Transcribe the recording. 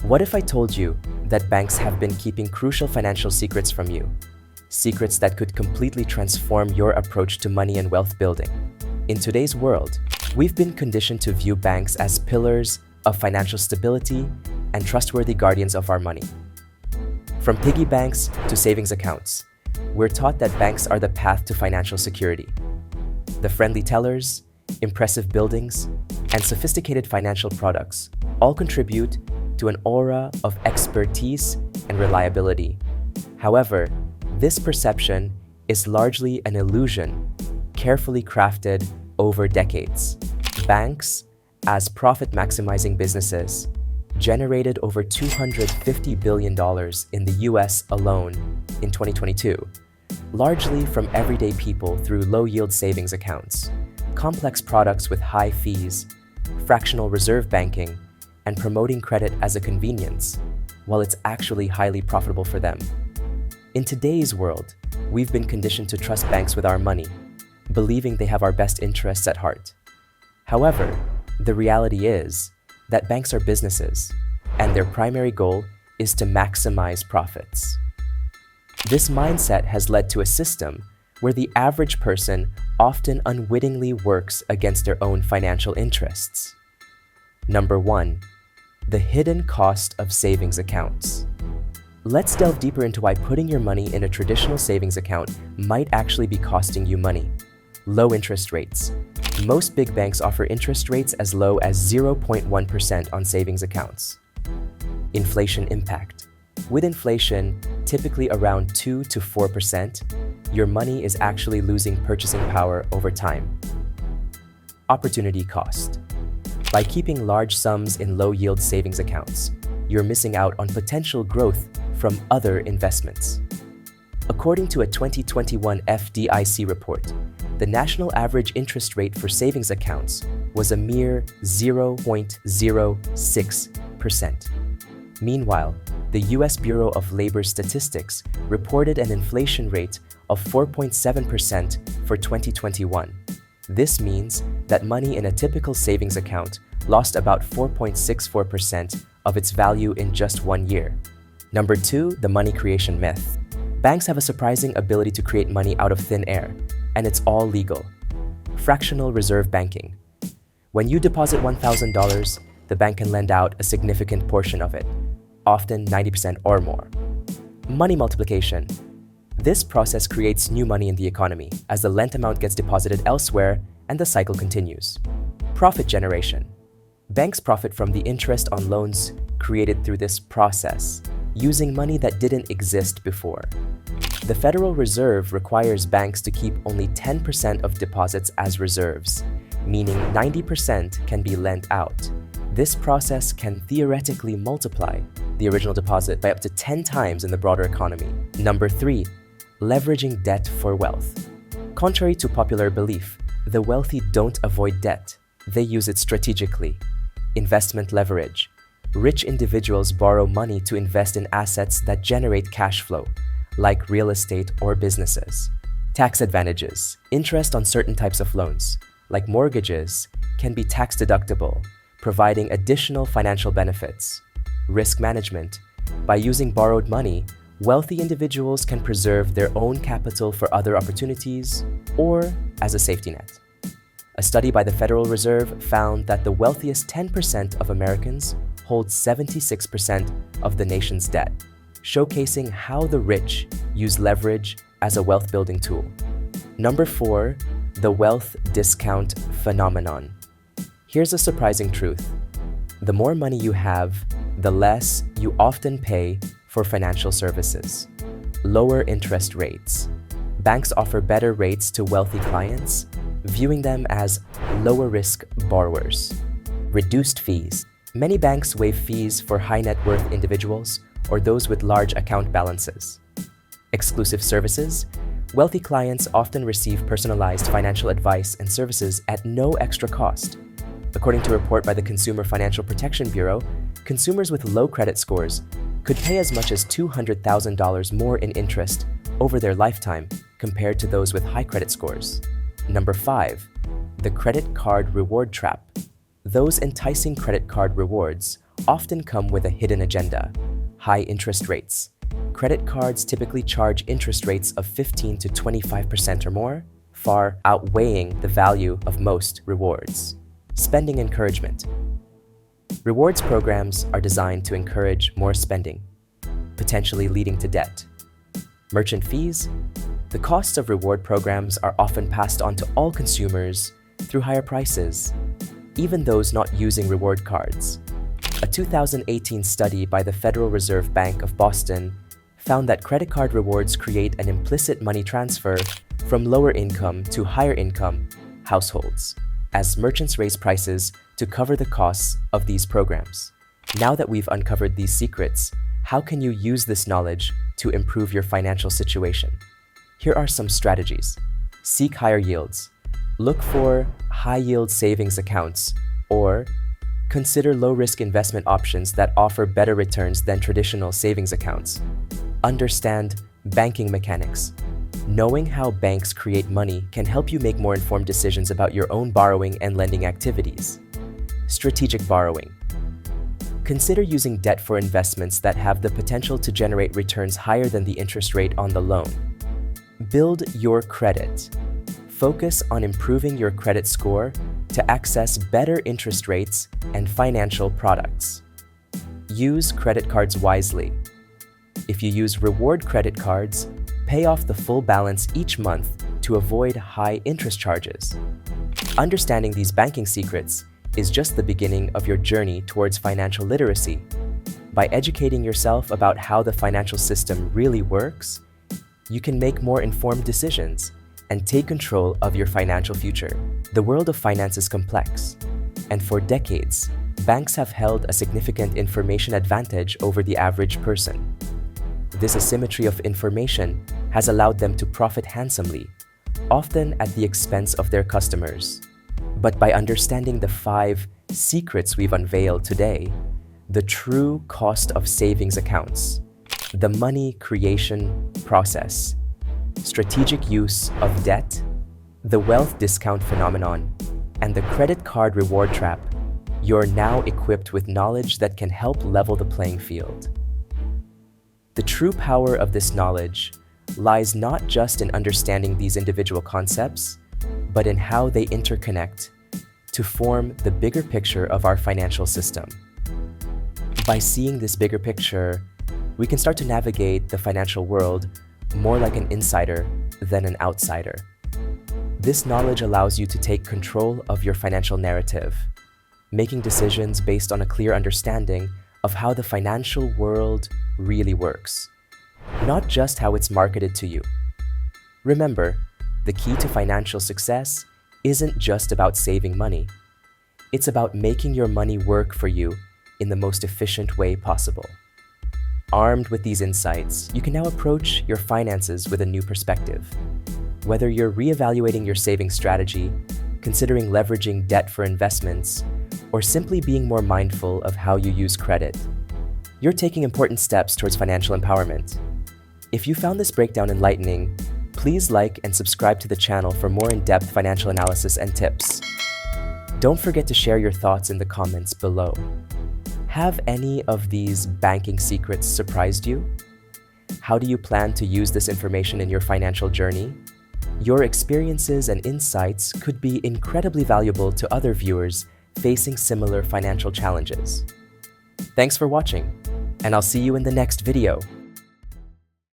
What if I told you that banks have been keeping crucial financial secrets from you? Secrets that could completely transform your approach to money and wealth building. In today's world, we've been conditioned to view banks as pillars of financial stability and trustworthy guardians of our money. From piggy banks to savings accounts, we're taught that banks are the path to financial security. The friendly tellers, impressive buildings, and sophisticated financial products all contribute to an aura of expertise and reliability. However, this perception is largely an illusion, carefully crafted over decades. Banks, as profit-maximizing businesses, generated over $250 billion in the US alone in 2022, largely from everyday people through low-yield savings accounts, complex products with high fees, fractional reserve banking, and promoting credit as a convenience, while it's actually highly profitable for them. In today's world, we've been conditioned to trust banks with our money, believing they have our best interests at heart. However, the reality is that banks are businesses, and their primary goal is to maximize profits. This mindset has led to a system where the average person often unwittingly works against their own financial interests. Number 1. The hidden cost of savings accounts. Let's delve deeper into why putting your money in a traditional savings account might actually be costing you money. Low interest rates. Most big banks offer interest rates as low as 0.1% on savings accounts. Inflation impact. With inflation typically around 2 to 4%, your money is actually losing purchasing power over time. Opportunity cost. By keeping large sums in low-yield savings accounts, you're missing out on potential growth from other investments. According to a 2021 FDIC report, the national average interest rate for savings accounts was a mere 0.06%. Meanwhile, the US Bureau of Labor Statistics reported an inflation rate of 4.7% for 2021. This means that money in a typical savings account lost about 4.64% of its value in just 1 year. Number 2, the money creation myth. Banks have a surprising ability to create money out of thin air, and it's all legal. Fractional reserve banking. When you deposit $1,000, the bank can lend out a significant portion of it, often 90% or more. Money multiplication. This process creates new money in the economy as the lent amount gets deposited elsewhere and the cycle continues. Profit generation. Banks profit from the interest on loans created through this process, using money that didn't exist before. The Federal Reserve requires banks to keep only 10% of deposits as reserves, meaning 90% can be lent out. This process can theoretically multiply the original deposit by up to 10 times in the broader economy. Number 3, leveraging debt for wealth. Contrary to popular belief, the wealthy don't avoid debt. They use it strategically. Investment leverage. Rich individuals borrow money to invest in assets that generate cash flow, like real estate or businesses. Tax advantages. Interest on certain types of loans, like mortgages, can be tax deductible, providing additional financial benefits. Risk management. By using borrowed money, wealthy individuals can preserve their own capital for other opportunities or as a safety net. A study by the Federal Reserve found that the wealthiest 10% of Americans hold 76% of the nation's debt, showcasing how the rich use leverage as a wealth-building tool. Number 4, the wealth discount phenomenon. Here's a surprising truth. The more money you have, the less you often pay for financial services. Lower interest rates. Banks offer better rates to wealthy clients, viewing them as lower-risk borrowers. Reduced fees. Many banks waive fees for high-net-worth individuals or those with large account balances. Exclusive services. Wealthy clients often receive personalized financial advice and services at no extra cost. According to a report by the Consumer Financial Protection Bureau, consumers with low credit scores could pay as much as $200,000 more in interest over their lifetime compared to those with high credit scores. Number 5, the credit card reward trap. Those enticing credit card rewards often come with a hidden agenda: high interest rates. Credit cards typically charge interest rates of 15 to 25% or more, far outweighing the value of most rewards. Spending encouragement. Rewards programs are designed to encourage more spending, potentially leading to debt. Merchant fees. The costs of reward programs are often passed on to all consumers through higher prices, even those not using reward cards. A 2018 study by the Federal Reserve Bank of Boston found that credit card rewards create an implicit money transfer from lower income to higher income households, as merchants raise prices to cover the costs of these programs. Now that we've uncovered these secrets, how can you use this knowledge to improve your financial situation? Here are some strategies. Seek higher yields. Look for high-yield savings accounts or consider low-risk investment options that offer better returns than traditional savings accounts. Understand banking mechanics. Knowing how banks create money can help you make more informed decisions about your own borrowing and lending activities. Strategic borrowing. Consider using debt for investments that have the potential to generate returns higher than the interest rate on the loan. Build your credit. Focus on improving your credit score to access better interest rates and financial products. Use credit cards wisely. If you use reward credit cards, pay off the full balance each month to avoid high interest charges. Understanding these banking secrets is just the beginning of your journey towards financial literacy. By educating yourself about how the financial system really works, you can make more informed decisions and take control of your financial future. The world of finance is complex, and for decades, banks have held a significant information advantage over the average person. This asymmetry of information has allowed them to profit handsomely, often at the expense of their customers. But by understanding the 5 secrets we've unveiled today, the true cost of savings accounts, the money creation process, strategic use of debt, the wealth discount phenomenon, and the credit card reward trap, you're now equipped with knowledge that can help level the playing field. The true power of this knowledge lies not just in understanding these individual concepts, but in how they interconnect to form the bigger picture of our financial system. By seeing this bigger picture, we can start to navigate the financial world more like an insider than an outsider. This knowledge allows you to take control of your financial narrative, making decisions based on a clear understanding of how the financial world really works, not just how it's marketed to you. Remember, the key to financial success isn't just about saving money. It's about making your money work for you in the most efficient way possible. Armed with these insights, you can now approach your finances with a new perspective. Whether you're reevaluating your saving strategy, considering leveraging debt for investments, or simply being more mindful of how you use credit, you're taking important steps towards financial empowerment. If you found this breakdown enlightening, please like and subscribe to the channel for more in-depth financial analysis and tips. Don't forget to share your thoughts in the comments below. Have any of these banking secrets surprised you? How do you plan to use this information in your financial journey? Your experiences and insights could be incredibly valuable to other viewers facing similar financial challenges. Thanks for watching, and I'll see you in the next video.